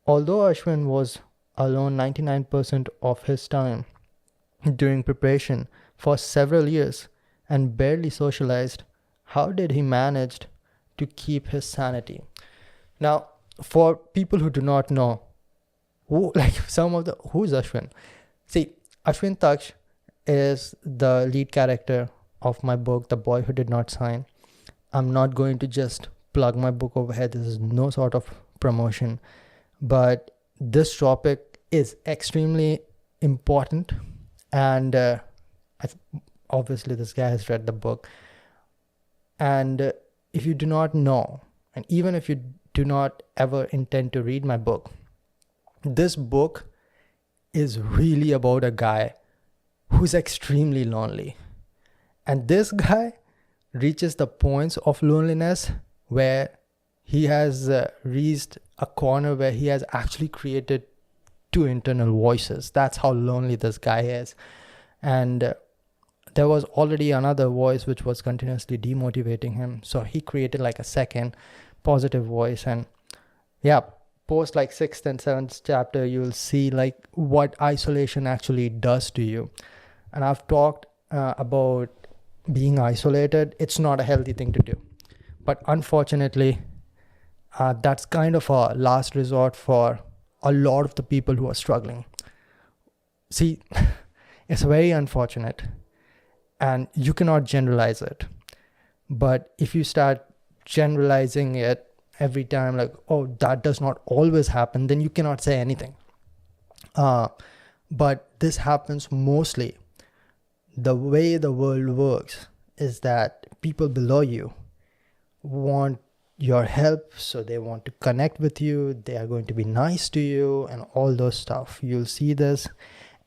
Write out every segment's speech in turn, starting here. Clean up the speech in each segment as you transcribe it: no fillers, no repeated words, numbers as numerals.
Although Ashwin was alone 99% of his time during preparation for several years and barely socialized, how did he manage to keep his sanity? Now, for people who do not know, who's Ashwin? See, Ashwin Taksh is the lead character of my book, The Boy Who Did Not Sign. I'm not going to just plug my book over here. This is no sort of promotion, but this topic is extremely important, and obviously this guy has read the book. And if you do not know, and even if you do not ever intend to read my book, this book is really about a guy who's extremely lonely. And this guy reaches the points of loneliness where he has reached a corner where he has actually created two internal voices. That's how lonely this guy is. And there was already another voice which was continuously demotivating him. So he created like a second positive voice. And yeah, post like 6th and 7th chapter, you will see like what isolation actually does to you. And I've talked about being isolated. It's not a healthy thing to do, but unfortunately that's kind of a last resort for a lot of the people who are struggling. See, it's very unfortunate and you cannot generalize it, but if you start generalizing it every time, like, oh, that does not always happen, then you cannot say anything. But this happens mostly. The way the world works is that people below you want your help, so they want to connect with you, they are going to be nice to you and all those stuff. You'll see this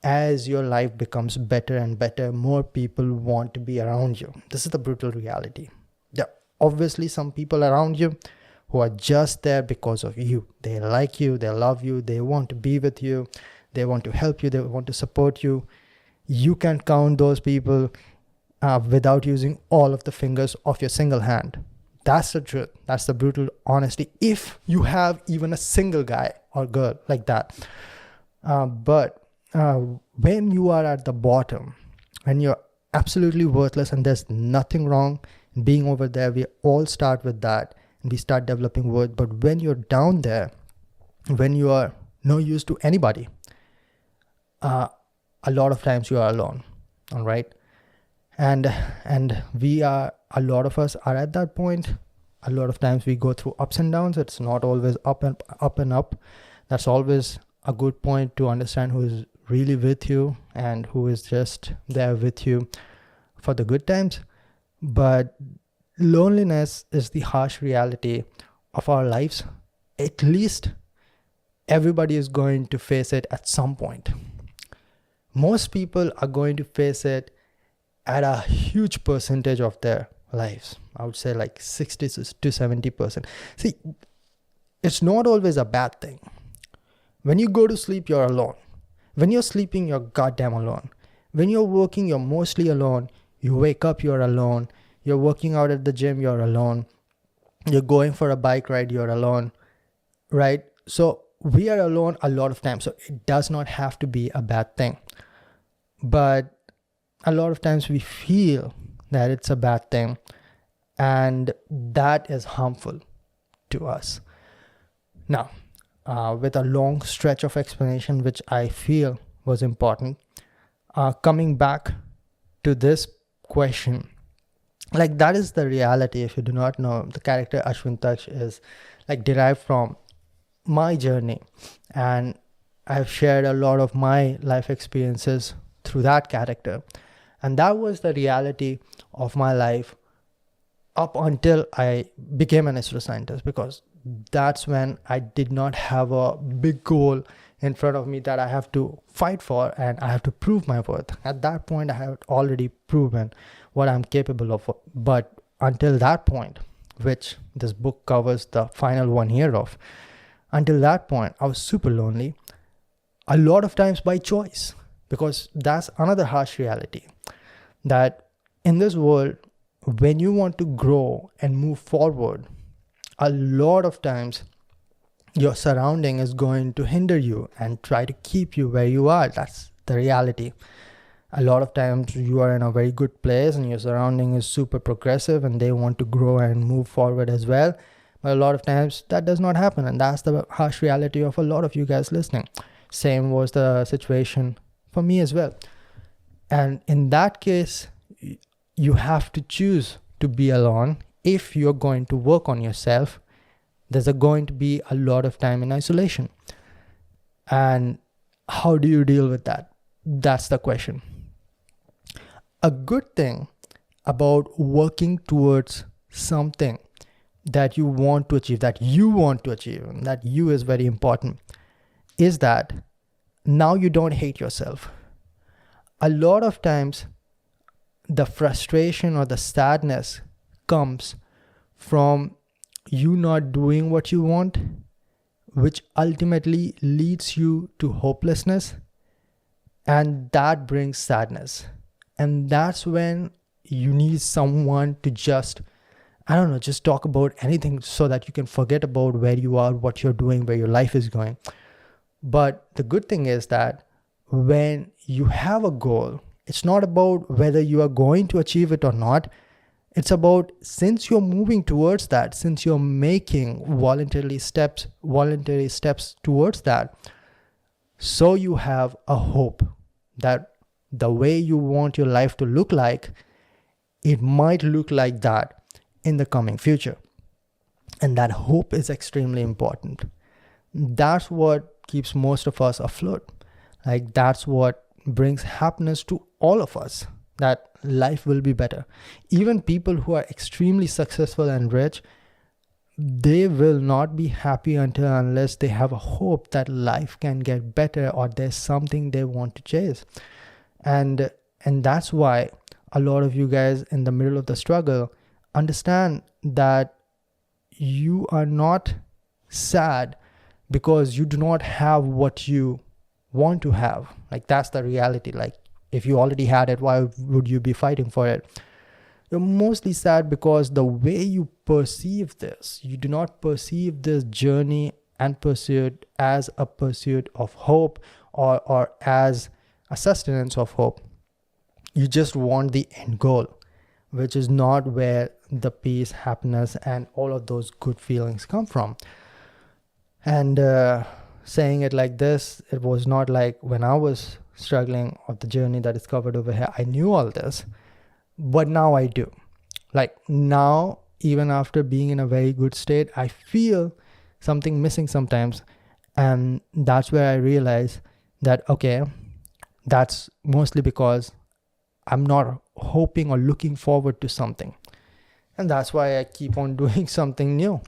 as your life becomes better and better, more people want to be around you. This is the brutal reality. There are obviously some people around you who are just there because of you. They like you, they love you, they want to be with you, they want to help you, they want to support you. You can count those people without using all of the fingers of your single hand. That's the truth. That's the brutal honesty. If you have even a single guy or girl like that. But when you are at the bottom, when you're absolutely worthless and there's nothing wrong in being over there, we all start with that and we start developing worth. But when you're down there, when you are no use to anybody, a lot of times you are alone, all right? And a lot of us are at that point. A lot of times we go through ups and downs. It's not always up and up. That's always a good point to understand who is really with you and who is just there with you for the good times. But loneliness is the harsh reality of our lives. At least everybody is going to face it at some point. Most people are going to face it at a huge percentage of their lives. I would say like 60 to 70%. See, it's not always a bad thing. When you go to sleep, you're alone. When you're sleeping, you're goddamn alone. When you're working, you're mostly alone. You wake up, you're alone. You're working out at the gym, you're alone. You're going for a bike ride, you're alone, right? So we are alone a lot of times. So it does not have to be a bad thing. But a lot of times we feel that it's a bad thing, and that is harmful to us. Now, with a long stretch of explanation, which I feel was important, coming back to this question, like that is the reality. If you do not know, the character Ashwin Taksh is like derived from my journey, and I've shared a lot of my life experiences through that character. And that was the reality of my life up until I became an ISRO scientist, because that's when I did not have a big goal in front of me that I have to fight for and I have to prove my worth. At that point, I had already proven what I'm capable of. But until that point, which this book covers the final 1 year of, until that point, I was super lonely, a lot of times by choice. Because that's another harsh reality, that in this world, when you want to grow and move forward, a lot of times your surrounding is going to hinder you and try to keep you where you are. That's the reality. A lot of times you are in a very good place and your surrounding is super progressive and they want to grow and move forward as well. But a lot of times that does not happen, and that's the harsh reality of a lot of you guys listening. Same was the situation for me as well. And in that case, you have to choose to be alone. If you're going to work on yourself, there's going to be a lot of time in isolation. And how do you deal with that? That's the question. A good thing about working towards something that you want to achieve, and that you is very important, is that now you don't hate yourself. A lot of times, the frustration or the sadness comes from you not doing what you want, which ultimately leads you to hopelessness, and that brings sadness. And that's when you need someone to just talk about anything so that you can forget about where you are, what you're doing, where your life is going. But the good thing is that when you have a goal, it's not about whether you are going to achieve it or not. It's about, since you're moving towards that, since you're making voluntary steps towards that, so you have a hope that the way you want your life to look like, it might look like that in the coming future. And that hope is extremely important. That's what keeps most of us afloat. Like, that's what brings happiness to all of us, that life will be better. Even people who are extremely successful and rich, they will not be happy unless they have a hope that life can get better or there's something they want to chase. And that's why a lot of you guys in the middle of the struggle understand that you are not sad because you do not have what you want to have. Like, that's the reality. Like, if you already had it, why would you be fighting for it? You're mostly sad because the way you perceive this, you do not perceive this journey and pursuit as a pursuit of hope or as a sustenance of hope. You just want the end goal, which is not where the peace, happiness, and all of those good feelings come from. And saying it like this, it was not like when I was struggling of the journey that is covered over here, I knew all this, but now I do. Like, now, even after being in a very good state, I feel something missing sometimes. And that's where I realize that, okay, that's mostly because I'm not hoping or looking forward to something. And that's why I keep on doing something new.